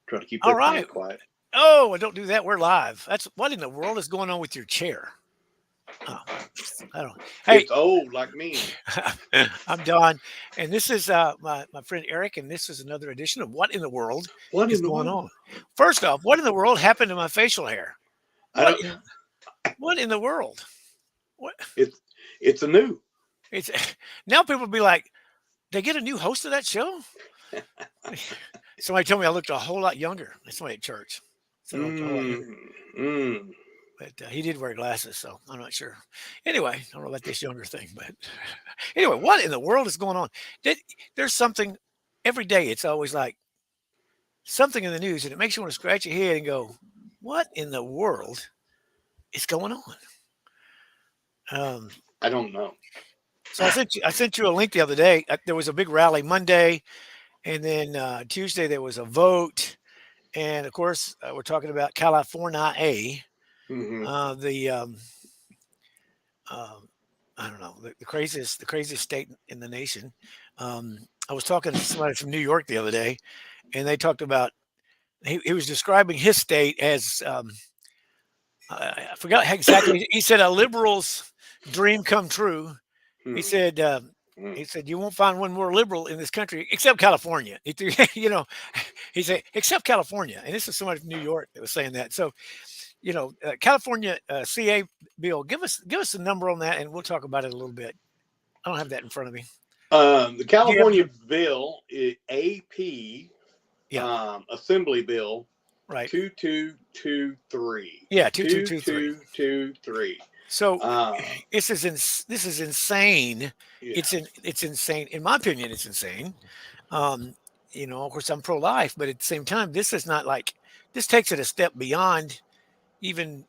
Try to keep All that right. fan quiet. Oh, don't do that. We're live. That's what in the world is going on with your chair? Oh, I don't. Hey, It's old like me. I'm Don, and this is my friend Eric, and this is another edition of What in the World What is in the going world? on. First off, what in the world happened to my facial hair? I What don't. in what in the world? What It's it's a new. it's now people be like, they get a new host of that show. Somebody told me I looked a whole lot younger. That's somebody at church said I looked a whole lot younger. Mm, mm. But he did wear glasses, so I'm not sure. Anyway, I don't know about this younger thing, but anyway, what in the world is going on? Did, there's something every day. It's always like something in the news, and it makes you want to scratch your head and go, "What in the world is going on?" Um, I don't know. so I sent you a link the other day. There was a big rally Monday, and then Tuesday there was a vote, and of course we're talking about California, Hmm. the um, I don't know, the craziest state in the nation. I was talking to somebody from New York the other day, and they talked about he was describing his state as I forgot exactly. He said a liberal's dream come true. He Hmm. said he said you won't find one more liberal in this country except California. You know, he said except California, and this is somebody from New York that was saying that. So California CA bill. Give us a number on that, and we'll talk about it a little bit. I don't have that in front of me. The Do you have California the bill, AP yeah, Assembly Bill right. 2223. Yeah, 2223. 2223. So Um, this is insane. yeah. It's insane. In my opinion, it's insane. Um, of course I'm pro-life, but at the same time, this is not like this takes it a step beyond even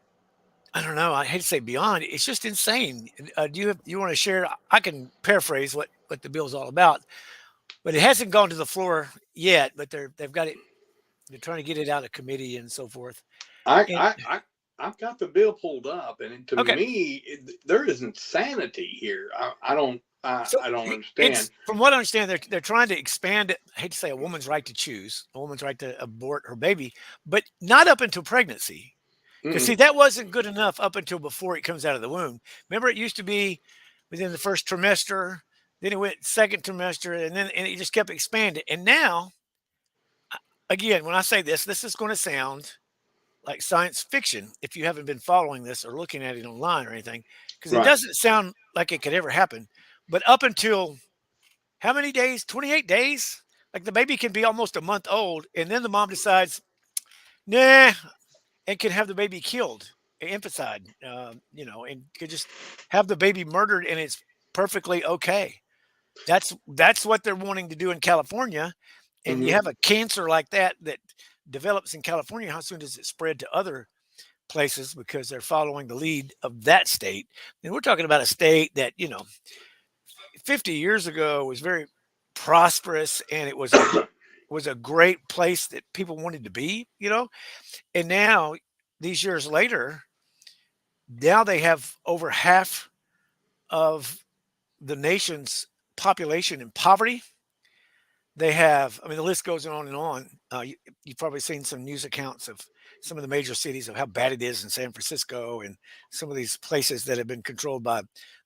I don't know. I hate to say beyond. It's just insane. Do you want to share? I can paraphrase what the bill's all about, but it hasn't gone to the floor yet. But they've got it. They're trying to get it out of committee and so forth. I, And I, I, I've got the bill pulled up, and to okay, me, there is insanity here. so I don't understand. it's from what I understand, they're trying to expand it. I hate to say a woman's right to choose, a woman's right to abort her baby, but not up until pregnancy. Because see, Mm-mm. that wasn't good enough up until before it comes out of the womb. Remember, it used to be within the first trimester, then it went second trimester, and it just kept expanding. And now, again, when I say this is going to sound like science fiction if you haven't been following this or looking at it online or anything, because it Right. doesn't sound like it could ever happen. But up until how many days? 28 days? Like the baby can be almost a month old, and then the mom decides, nah, and can have the baby killed, infanticide, and could just have the baby murdered, and it's perfectly okay. That's what they're wanting to do in California. And you Hmm. have a cancer like that develops in California. How soon does it spread to other places because they're following the lead of that state? And we're talking about a state that 50 years ago was very prosperous, and it was a great place that people wanted to be. And now these years later, now they have over half of the nation's population in poverty. They have, I mean, the list goes on and on. You've probably seen some news accounts of some of the major cities of how bad it is in San Francisco and some of these places that have been controlled by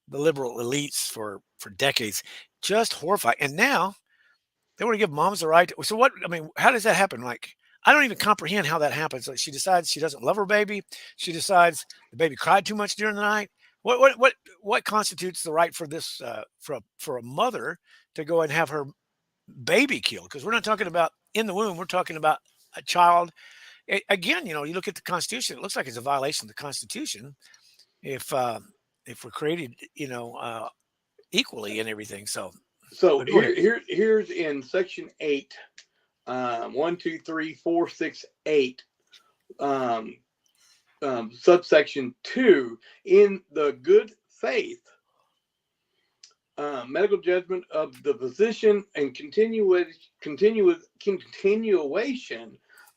the liberal elites for decades. Just horrifying. And now they want to give moms the right. So what? I mean, how does that happen? Like, I don't even comprehend how that happens. Like, she decides she doesn't love her baby. She decides the baby cried too much during the night. What constitutes the right for this for a mother to go and have her baby killed? Because we're not talking about in the womb. We're talking about a child. Again, you look at the Constitution. It looks like it's a violation of the Constitution if uh, if we're created, equally and everything. So, So but go ahead. here's in section 8, 1, 2, 3, 4, 6, 8, um, subsection 2, in the good faith medical judgment of the physician and continuation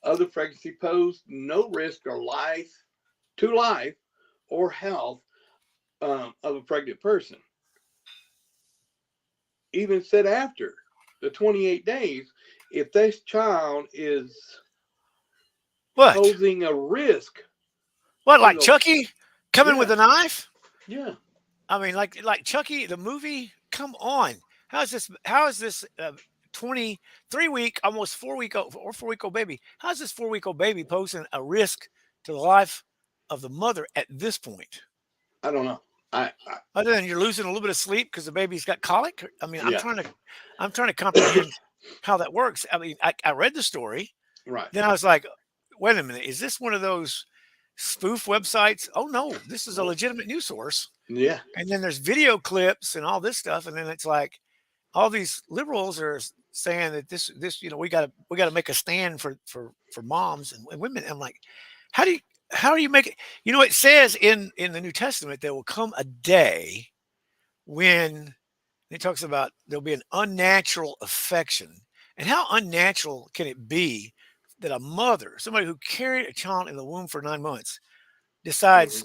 of the pregnancy pose no risk or life or health of a pregnant person. Even said after. the 28 days, if this child is What? posing a risk What? to Like the, Chucky coming with yeah, a knife? yeah, I mean, like Chucky the movie. Come on. How is this 23 week, almost 4 week old or 4 week old baby? How's this 4 week old baby posing a risk to the life of the mother at this point? I don't know. I Other than you're losing a little bit of sleep because the baby's got colic. I mean, yeah, I'm trying to comprehend how that works. I mean, I read the story. right, Then I was like, wait a minute, is this one of those spoof websites? Oh no, this is a no, legitimate news source. yeah, And then there's video clips and all this stuff. And then it's like all these liberals are saying that this, we gotta make a stand for moms and women. I'm like, how do you how do you make it? It says in the New Testament there will come a day when it talks about there'll be an unnatural affection. And how unnatural can it be that a mother, somebody who carried a child in the womb for 9 months, hmm decides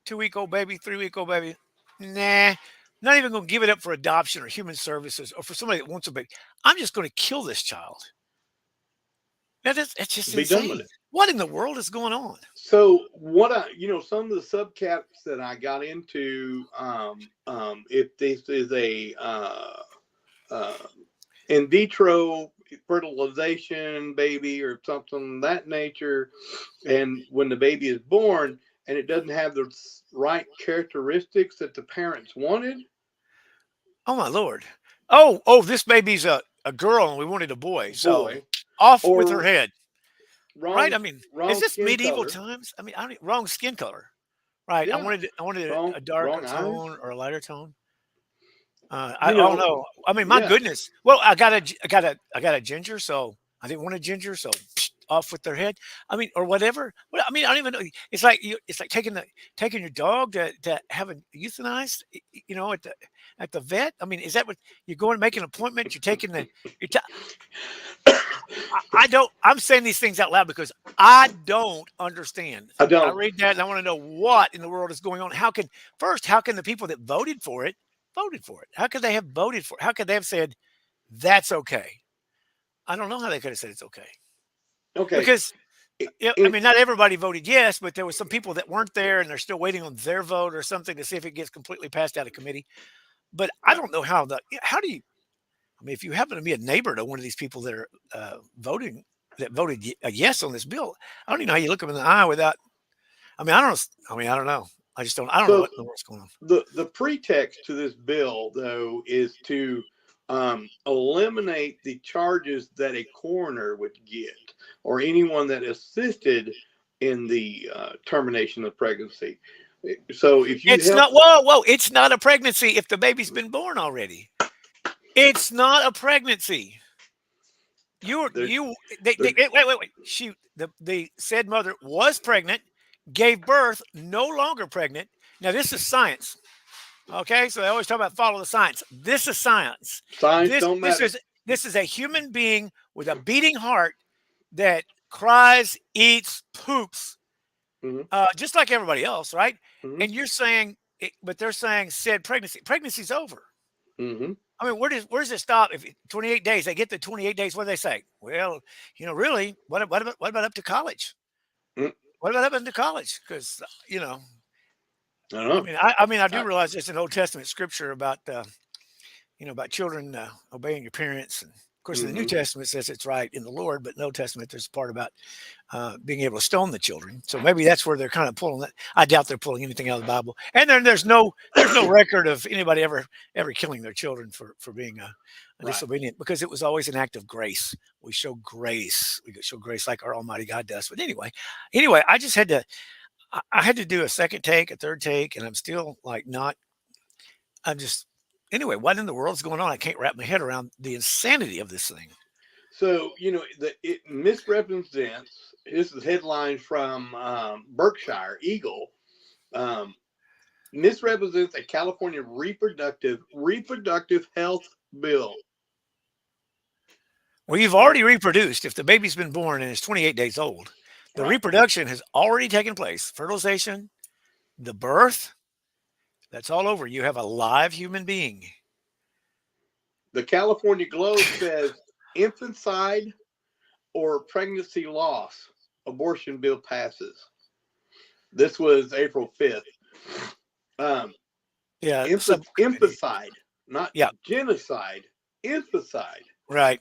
2 week old baby, 3 week old baby, nah, not even going to give it up for adoption or human services or for somebody that wants a baby. I'm just going to kill this child. That's just be done with insane. it. What in the world is going on? So what some of the subcaps that I got into, if this is a uh, in vitro fertilization baby or something of that nature, and when the baby is born and it doesn't have the right characteristics that the parents wanted, Oh my lord. Oh, this baby's a girl and we wanted a boy. So boy, off with her or head. Right? wrong I mean, is wrong this skin medieval color, times? I mean, I don't wrong skin color. Right. I yeah, wanted wrong a darker wrong eyes, tone or a lighter tone. I you don't know, know. I mean, my yeah. goodness. Well, I got a ginger, so I didn't want a ginger, so off with their head. I mean, or whatever. Well, I mean, I don't even know. It's like taking your dog to have it euthanized. At the vet. I mean, is that what you're going to make an appointment? You're taking the. You're ta- I don't. I'm saying these things out loud because I don't understand. I I don't. read that and I want to know what in the world is going on. How can the people that voted for it? How could they have voted for it? How could they have said that's okay? I don't know how they could have said it's okay Okay. because I In mean, not everybody voted yes, but there were some people that weren't there and they're still waiting on their vote or something to see if it gets completely passed out of committee. But I right. don't know how do you. I mean, if you happen to be a neighbor to one of these people that are voting that voted a yes on this bill, I don't even know how you look them in the eye without. I mean, I don't know. I mean, I don't know. I just don't. I don't know So what in the world's going on. the pretext to this bill, though, is to eliminate the charges that a coroner would get or anyone that assisted in the termination of pregnancy. So if you It's help, not. Whoa. It's not a pregnancy if the baby's been born already. It's not a pregnancy. You're there, you. They there, wait. The said mother was pregnant, gave birth, no longer pregnant. Now this is science. Okay, so they always talk about follow the science. This is science. signs This don't this matter. is this is a human being with a beating heart that cries, eats, poops, Hmm. just like everybody else, right? Hmm. And you're saying, but they're saying said pregnancy's over. Hmm. I mean, where does it stop? If 28 days, they get the 28 days. What do they say? Well, really, what about up to college? What about up into college? Because I don't know. I do I, realize there's an Old Testament scripture about about children obeying your parents. And of course, in the New hmm Testament, it says it's right in the Lord, but in the Old Testament, there's a part about being able to stone the children. So maybe that's where they're kind of pulling that. I doubt they're pulling anything out of the Bible. And then there's no record of anybody ever killing their children for being a right. disobedient because it was always an act of grace. We show grace. We show grace like our Almighty God does. But anyway, I just had to. I had to do a second take, a third take, and I'm still like not. I'm just anyway. What in the world's going on? I can't wrap my head around the insanity of this thing. So, it misrepresents. This is headline from Berkshire Eagle. Um, Misrepresents a California reproductive health bill. Well, you've already reproduced. If the baby's been born and is 28 days old, the Right. reproduction has already taken place. Fertilization, the birth, that's all over. You have a live human being. The California Globe says infanticide or pregnancy loss abortion bill passes. This was April 5th. Yeah. Infanticide, not Yeah. genocide. Infanticide. Right.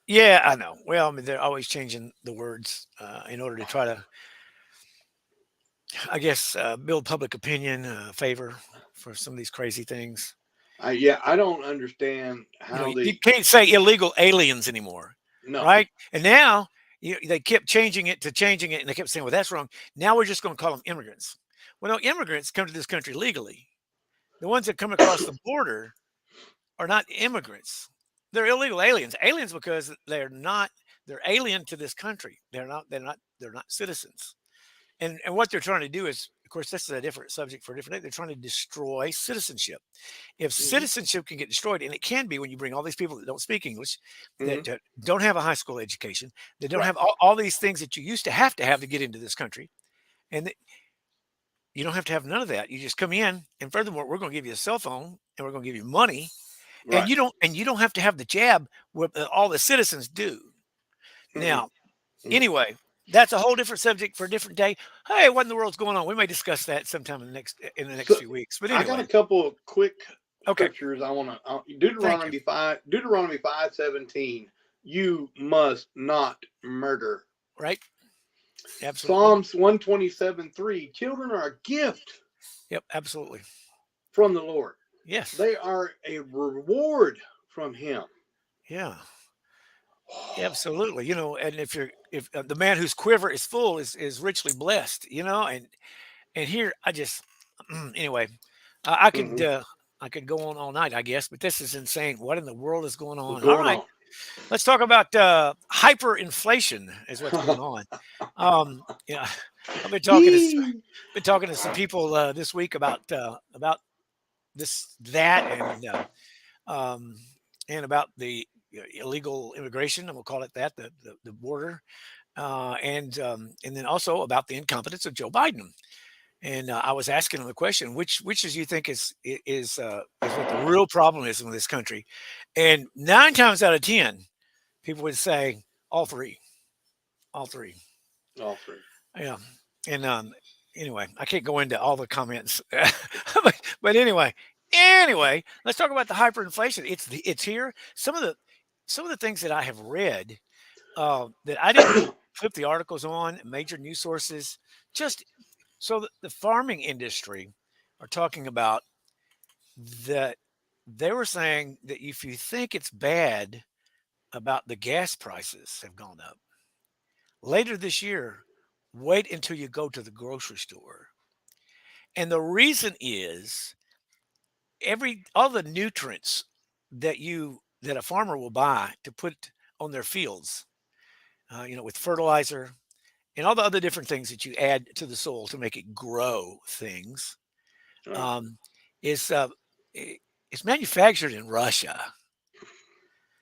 Yeah, I know. Well, I mean, they're always changing the words in order to try to, I guess, build public opinion, favor for some of these crazy things. I don't understand You know, how you they. can't say illegal aliens anymore, No. right? And now they kept changing it, and they kept saying, "Well, that's wrong." Now we're just going to call them immigrants. Well, no, immigrants come to this country legally. The ones that come across the border are not immigrants. They're illegal aliens. Aliens because they're alien to this country. They're not citizens. And what they're trying to do is, of course, this is a different subject for a different day. They're trying to destroy citizenship. If Mhm. citizenship can get destroyed, and it can be when you bring all these people that don't speak English, Mhm. that don't have a high school education, they don't Right. have all these things that you used to have to get into this country, and you don't have to have none of that. You just come in, and furthermore, we're going to give you a cell phone, and we're going to give you money, and Right. you don't have to have the jab what all the citizens do. Mm-mm. Now, Mhm. anyway, that's a whole different subject for a different day. Hey, what in the world's going on? We may discuss that sometime in the next So few weeks. But I got a anyway, couple of quick okay. scriptures I want to. Thank you. Deuteronomy 5:17. You must not murder. Right? Absolutely. Psalms 127:3. Children are a gift Yep. Absolutely. from the Lord. Yes. They are a reward from Him. Yeah. Absolutely. And if the man whose quiver is full is richly blessed. And here I just anyway, I could Mhm. I could go on all night, I guess, but this is insane. What in the world is going What's on? All going right. on? Let's talk about hyperinflation is what's going on. Yeah, I've Yee. been talking to some people this week about this that um, and about the illegal immigration. And we'll call it that the border and then also about the incompetence of Joe Biden. And I was asking him the question, which as you think is what the real problem is in this country, and 9 times out of 10 people would say all three, all three. All three. Yeah. And anyway, I can't go into all the comments, but anyway, let's talk about the hyperinflation. It's here. Some of the things that I have read that I didn't flip the articles on major news sources, just so the farming industry are talking about that. They were saying that if you think it's bad about the gas prices have gone up later this year, wait until you go to the grocery store. And the reason is all the nutrients that a farmer will buy to put on their fields, with fertilizer and all the other different things that you add to the soil to make it grow things, Right. um, is it's manufactured in Russia.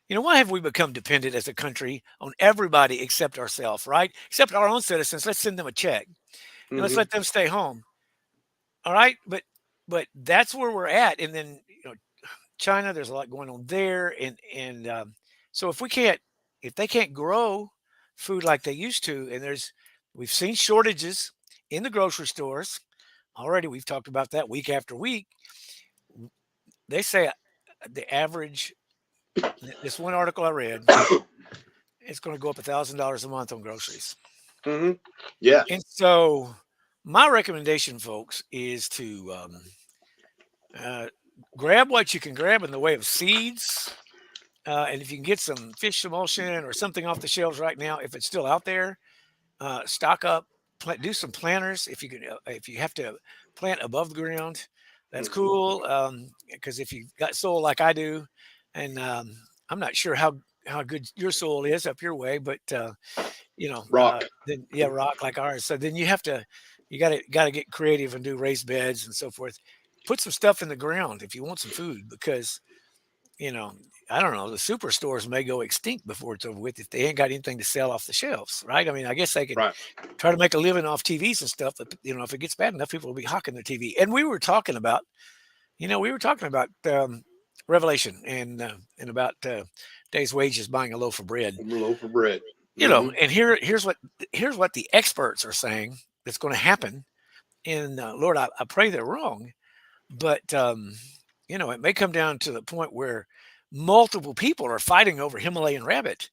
Why have we become dependent as a country on everybody except ourselves, right? Except our own citizens. Let's send them a check and let's Hmm. let them stay home. All right. But that's where we're at. And then, China, there's a lot going on there. And so if they can't grow food like they used to, and we've seen shortages in the grocery stores already. We've talked about that week after week. They say the average, this one article I read, it's going to go up $1,000 a month on groceries. Hmm. Yes. And so, my recommendation, folks, is to uh, grab what you can grab in the way of seeds. And if you can get some fish emulsion or something off the shelves right now, if it's still out there, stock up, do some planters. If you have to plant above the ground, that's Hmm. cool. Because if you've got soil like I do, and I'm not sure how good your soil is up your way, but Rock. then yeah, rock like ours. So then you got to get creative and do raised beds and so forth. Put some stuff in the ground if you want some food, because you know I don't know, the superstores may go extinct before it's over with if they ain't got anything to sell off the shelves, right? I mean, I guess they could Right. try to make a living off TVs and stuff, but if it gets bad enough, people will be hawking the TV. And we were talking about Revelation and about day's wages buying a loaf of bread. A loaf of bread. And here's what the experts are saying that's going to happen. And Lord, I pray they're wrong, but it may come down to the point where multiple people are fighting over Himalayan rabbit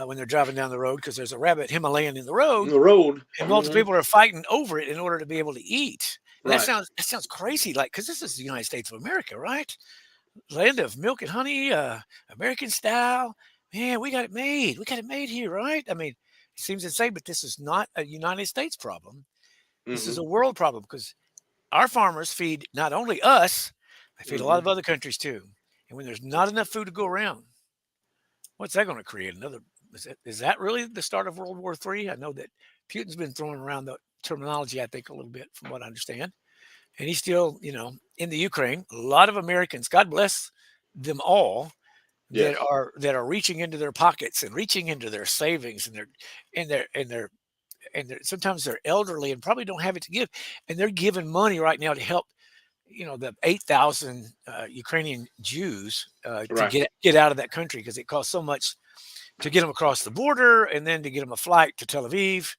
when they're driving down the road because there's a rabbit Himalayan in the road, The road. and multiple people are fighting over it in order to be able to eat. And Right. that sounds crazy, like because this is the United States of America, right? Land of milk and honey, American style. Man, we got it made. We got it made here, right? I mean, it seems insane, but this is not a United States problem. This is a world problem because our farmers feed not only us, they feed a lot of other countries too. And when there's not enough food to go around, what's that going to create? Is that really the start of World War III? I know that Putin's been throwing around the terminology, I think, a little bit from what I understand. And he's still, in the Ukraine, a lot of Americans, God bless them all, Yes. that are reaching into their pockets and reaching into their savings and sometimes they're elderly and probably don't have it to give, and they're giving money right now to help the 8,000 Ukrainian Jews to Right. get out of that country because it costs so much to get them across the border and then to get them a flight to Tel Aviv.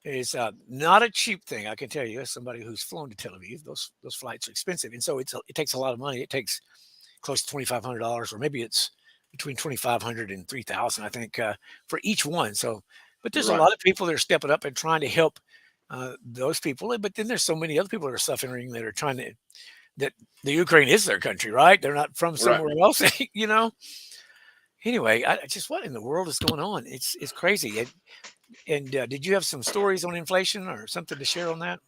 It's not a cheap thing, I can tell you, as somebody who's flown to Tel Aviv. Those flights are expensive, and so it takes a lot of money. It takes close to $2,500, or maybe it's between 2,500 and 3,000, I think, for each one. So, but there's a lot of people that are stepping up and trying to help those people. But then there's so many other people that are suffering that are trying to that the Ukraine is their country, right? They're not from somewhere else, Anyway, I just what in the world is going on? It's crazy. And did you have some stories on inflation or something to share on that?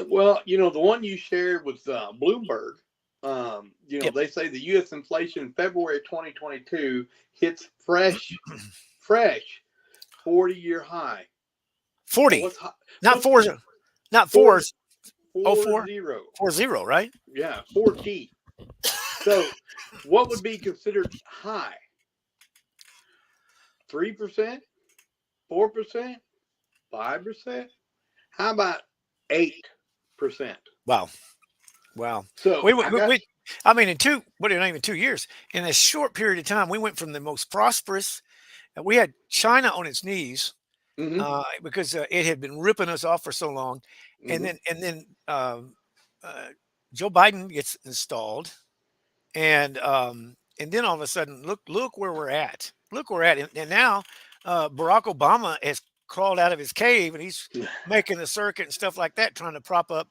Well, the one you shared was Bloomberg. Yep. They say the U.S. inflation in February 2022 hits fresh 40-year high. 40, What's not fours, not fours. 40. 40, right? Yeah, 40. So, what would be considered high? 3%, 4%, 5%? How about 8%? Wow. So not even 2 years. In a short period of time, we went from the most prosperous. We had China on its knees because it had been ripping us off for so long, and then Joe Biden gets installed, and then all of a sudden, look where we're at. Look where we're at, and now Barack Obama has crawled out of his cave, and he's making a circuit and stuff like that, trying to prop up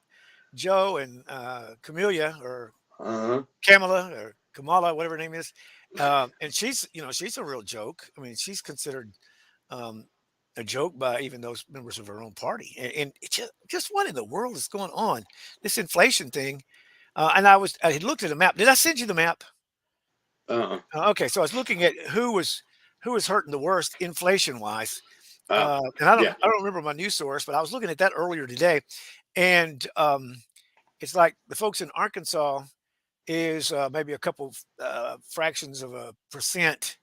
Joe and Camellia or Kamala or Kamala, whatever her name is, and she's a real joke. I mean, she's considered a joke by even those members of her own party. And it's just what in the world is going on? This inflation thing. And I had looked at a map. Did I send you the map? Okay, so I was looking at who was hurting the worst inflation wise. And I don't remember my news source, but I was looking at that earlier today, and it's like the folks in Arkansas is maybe a couple fractions of a percent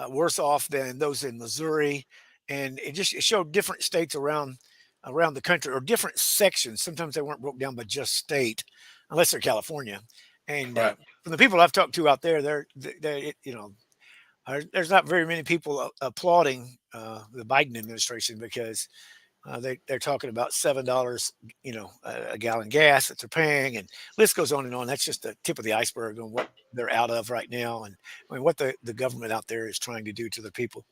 worse off than those in Missouri, and it showed different states around the country or different sections. Sometimes they weren't broke down by just state, unless they're California. And from the people I've talked to out there, there's not very many people applauding the Biden administration because they're talking about $7, a gallon gas that they're paying, and list goes on and on. That's just the tip of the iceberg on what they're out of right now, and I mean what the government out there is trying to do to the people.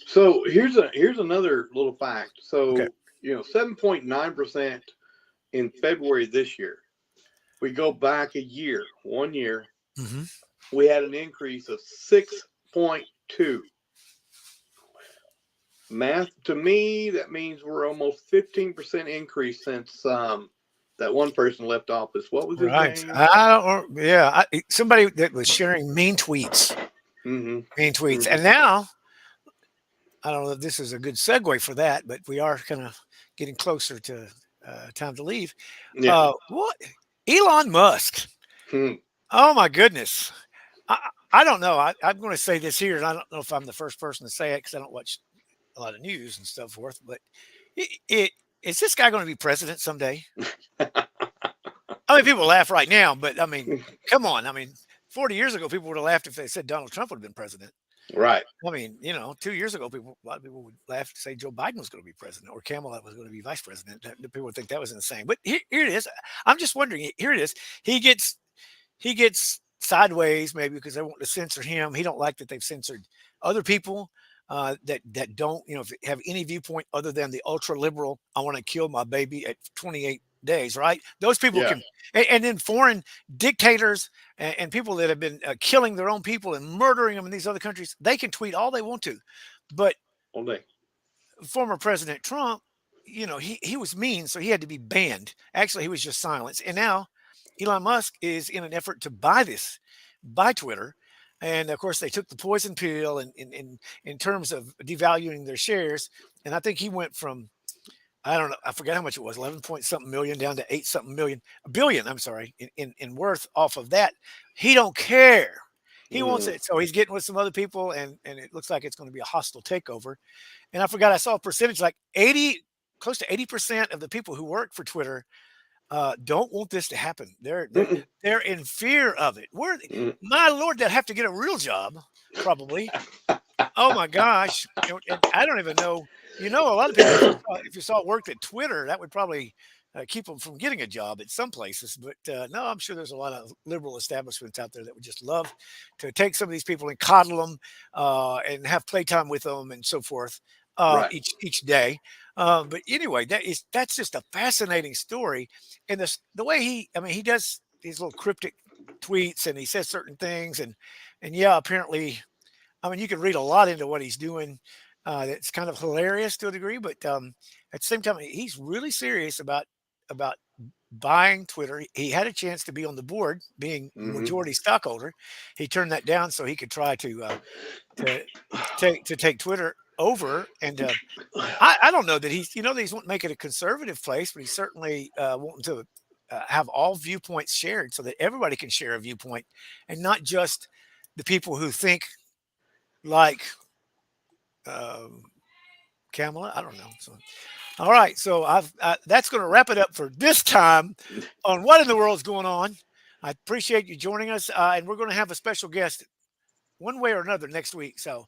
So here's another little fact. So 7.9% in February this year. We go back 1 year. We had an increase of 6.2. Math to me, that means we're almost 15% increase since that one person left office. What was his name? I don't. Yeah, somebody that was sharing mean tweets. Mean tweets, and now I don't know if this is a good segue for that, but we are kind of getting closer to time to leave. Yeah. What? Elon Musk. Oh my goodness. I don't know. I'm going to say this here, and I don't know if I'm the first person to say it because I don't watch a lot of news and so forth. But is this guy going to be president someday? I mean, people laugh right now, but I mean, come on. I mean, 40 years ago, people would have laughed if they said Donald Trump would have been president. Right. I mean, 2 years ago, a lot of people would laugh to say Joe Biden was going to be president or Kamala was going to be vice president. People would think that was insane. But here it is. I'm just wondering. Here it is. He gets he gets sideways maybe because they want to censor him. He don't like that they've censored other people that don't have any viewpoint other than the ultra liberal. I want to kill my baby at 28 days. Right? Those people Yeah. can, and then foreign dictators and people that have been killing their own people and murdering them in these other countries. They can tweet all they want to, but All day. former President Trump, he was mean, so he had to be banned. Actually, he was just silenced. And now Elon Musk is in an effort to buy Twitter. And of course, they took the poison pill in terms of devaluing their shares. And I think he went from, I don't know, I forget how much it was, 11 point something million down to 8 something billion, I'm sorry, in worth off of that. He don't care. He wants it. So he's getting with some other people, and it looks like it's going to be a hostile takeover. And I forgot, I saw a percentage like close to 80% of the people who work for Twitter don't want this to happen. They're in fear of it. My Lord, they'd have to get a real job, probably. Oh my gosh. And I don't even know. A lot of people, if you saw worked at Twitter, that would probably keep them from getting a job at some places. But no, I'm sure there's a lot of liberal establishments out there that would just love to take some of these people and coddle them and have playtime with them and so forth Right. each day. But anyway, that's just a fascinating story. And the way he does these little cryptic tweets and he says certain things and yeah, apparently, I mean, you can read a lot into what he's doing. It's kind of hilarious to a degree, but at the same time, he's really serious about buying Twitter. He had a chance to be on the board, being majority stockholder. He turned that down so he could try to take Twitter over. And I don't know that he's wanting to make it a conservative place, but he's certainly wanting to have all viewpoints shared so that everybody can share a viewpoint and not just the people who think like Kamala. I don't know. So, all right. So that's going to wrap it up for this time on what in the world is going on. I appreciate you joining us, and we're going to have a special guest one way or another next week. So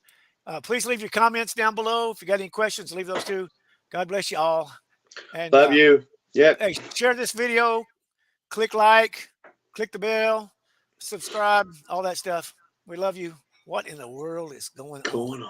please leave your comments down below. If you got any questions, leave those too. God bless you all. And Love you. Yep. Hey, share this video, click like, click the bell, subscribe, all that stuff. We love you. What in the world is going on?